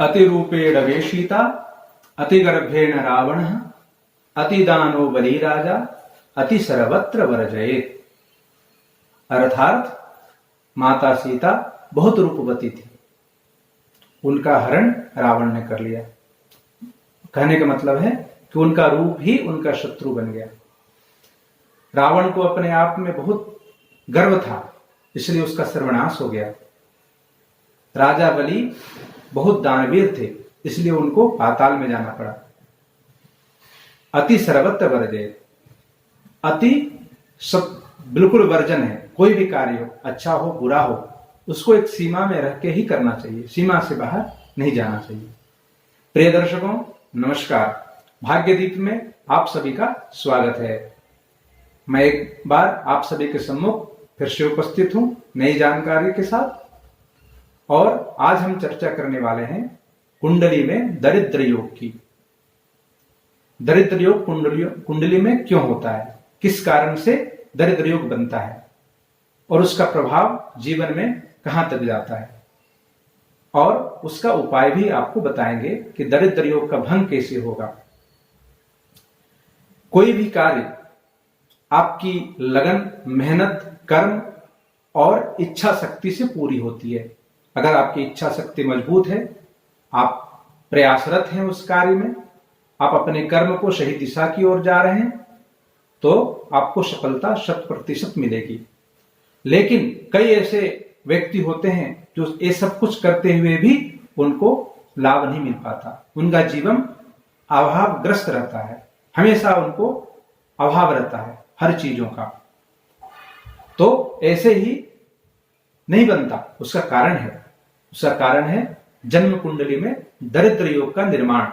अतिरूपेण वेशिता अतिगर्भेण रावणः अतिदानो बली राजा अति सर्वत्र वर्जयेत्। अर्थात माता सीता बहुत रूपवती थी, उनका हरण रावण ने कर लिया। कहने का मतलब है कि उनका रूप ही उनका शत्रु बन गया। रावण को अपने आप में बहुत गर्व था, इसलिए उसका सर्वनाश हो गया। राजा बलि बहुत दानवीर थे, इसलिए उनको पाताल में जाना पड़ा। अति सर्वत्र वर्जयेत्, अति सब बिल्कुल वर्जन है। कोई भी कार्य हो, अच्छा हो बुरा हो, उसको एक सीमा में रख के ही करना चाहिए, सीमा से बाहर नहीं जाना चाहिए। प्रिय दर्शकों नमस्कार, भाग्यदीप में आप सभी का स्वागत है। मैं एक बार आप सभी के सम्मुख फिर से उपस्थित हूं नई जानकारी के साथ, और आज हम चर्चा करने वाले हैं कुंडली में दरिद्र योग की। दरिद्र योग कुंडली में क्यों होता है, किस कारण से दरिद्र योग बनता है और उसका प्रभाव जीवन में कहां तक जाता है, और उसका उपाय भी आपको बताएंगे कि दरिद्र योग का भंग कैसे होगा। कोई भी कार्य आपकी लगन, मेहनत, कर्म और इच्छा शक्ति से पूरी होती है। अगर आपकी इच्छा शक्ति मजबूत है, आप प्रयासरत हैं उस कार्य में, आप अपने कर्म को सही दिशा की ओर जा रहे हैं, तो आपको सफलता 100% मिलेगी। लेकिन कई ऐसे व्यक्ति होते हैं जो ये सब कुछ करते हुए भी उनको लाभ नहीं मिल पाता, उनका जीवन अभावग्रस्त रहता है, हमेशा उनको अभाव रहता है हर चीजों का। तो ऐसे ही नहीं बनता, उसका कारण है जन्म कुंडली में दरिद्र योग का निर्माण।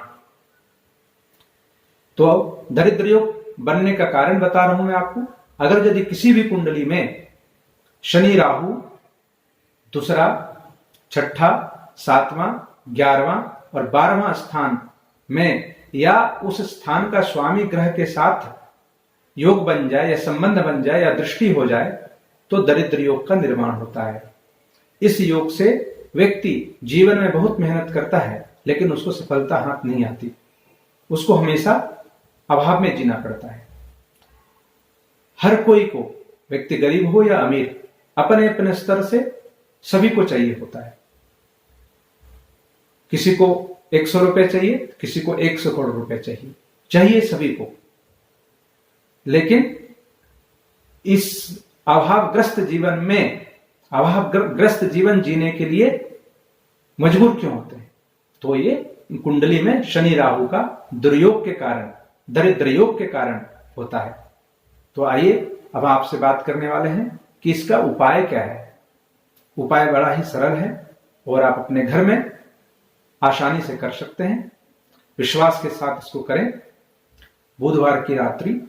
तो दरिद्र योग बनने का कारण बता रहा हूं मैं आपको। अगर यदि किसी भी कुंडली में शनि, राहु, दूसरा, छठा, 7वां, 11वां और 12वां स्थान में, या उस स्थान का स्वामी ग्रह के साथ योग बन जाए या संबंध बन जाए या दृष्टि हो जाए, तो दरिद्र योग का निर्माण होता है। इस योग से व्यक्ति जीवन में बहुत मेहनत करता है, लेकिन उसको सफलता हाथ नहीं आती, उसको हमेशा अभाव में जीना पड़ता है। हर कोई को, व्यक्ति गरीब हो या अमीर, अपने अपने स्तर से सभी को चाहिए होता है। किसी को 100 रुपए चाहिए, किसी को 100 करोड़ रुपए चाहिए सभी को। लेकिन इस अभावग्रस्त जीवन जीने के लिए मजबूर क्यों होते हैं? तो ये कुंडली में शनि राहु का दुर्योग के कारण, दरिद्र योग के कारण होता है। तो आइए अब आपसे बात करने वाले हैं कि इसका उपाय क्या है। उपाय बड़ा ही सरल है और आप अपने घर में आसानी से कर सकते हैं। विश्वास के साथ इसको करें। बुधवार की रात्रि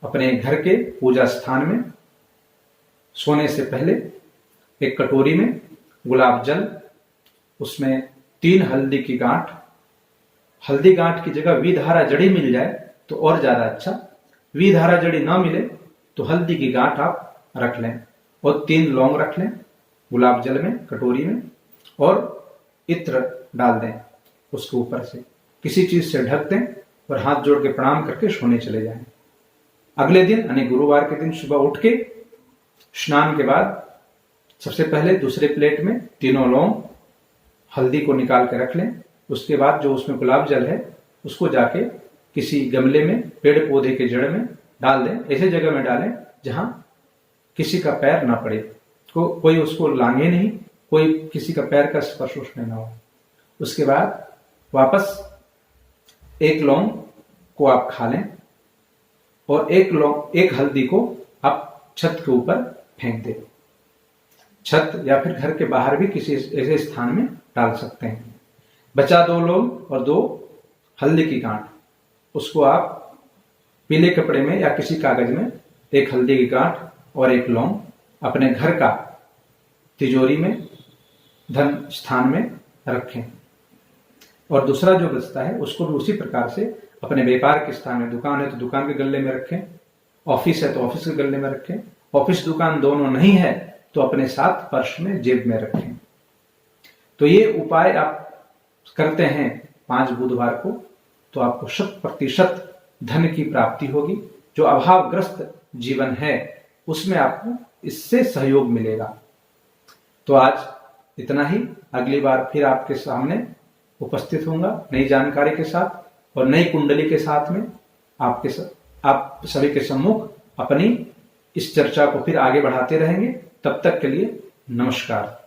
अपने घर के पूजा स्थान में सोने से पहले एक कटोरी में गुलाब जल, उसमें 3 हल्दी की गांठ, हल्दी गांठ की जगह विधारा जड़ी मिल जाए तो और ज्यादा अच्छा, विधारा जड़ी ना मिले तो हल्दी की गांठ आप रख लें, और 3 लौंग रख लें गुलाब जल में, कटोरी में, और इत्र डाल दें उसके ऊपर से, किसी चीज से ढक दें और हाथ जोड़ के प्रणाम करके सोने चले जाएं। अगले दिन यानी गुरुवार के दिन सुबह उठ के स्नान के बाद सबसे पहले दूसरे प्लेट में 3 लौंग, हल्दी को निकाल के रख लें। उसके बाद जो उसमें गुलाब जल है उसको जाके किसी गमले में, पेड़ पौधे के जड़ में डाल दें। ऐसे जगह में डालें जहां किसी का पैर ना पड़े, कोई उसको लांगे नहीं, कोई किसी का पैर का स्पर्श उसमें ना हो। उसके बाद वापस 1 लौंग को आप खा लें और 1 हल्दी को आप छत के ऊपर फेंक दें। छत या फिर घर के बाहर भी किसी ऐसे स्थान में डाल सकते हैं। बचा 2 लौंग और 2 हल्दी की गांठ, उसको आप पीले कपड़े में या किसी कागज में 1 हल्दी की गांठ और 1 लौंग अपने घर का तिजोरी में, धन स्थान में रखें। और दूसरा जो बचता है उसको भी उसी प्रकार से अपने व्यापार के स्थान में, दुकान है तो दुकान के गल्ले में रखें, ऑफिस है तो ऑफिस के गल्ले में रखें, ऑफिस दुकान दोनों नहीं है तो अपने साथ पर्स में, जेब में रखें। तो ये उपाय आप करते हैं 5 बुधवार को, तो आपको 100% धन की प्राप्ति होगी। जो अभावग्रस्त जीवन है उसमें आपको इससे सहयोग मिलेगा। तो आज इतना ही। अगली बार फिर आपके सामने उपस्थित होऊंगा नई जानकारी के साथ और नई कुंडली के साथ में आप सभी के सम्मुख अपनी इस चर्चा को फिर आगे बढ़ाते रहेंगे। तब तक के लिए नमस्कार।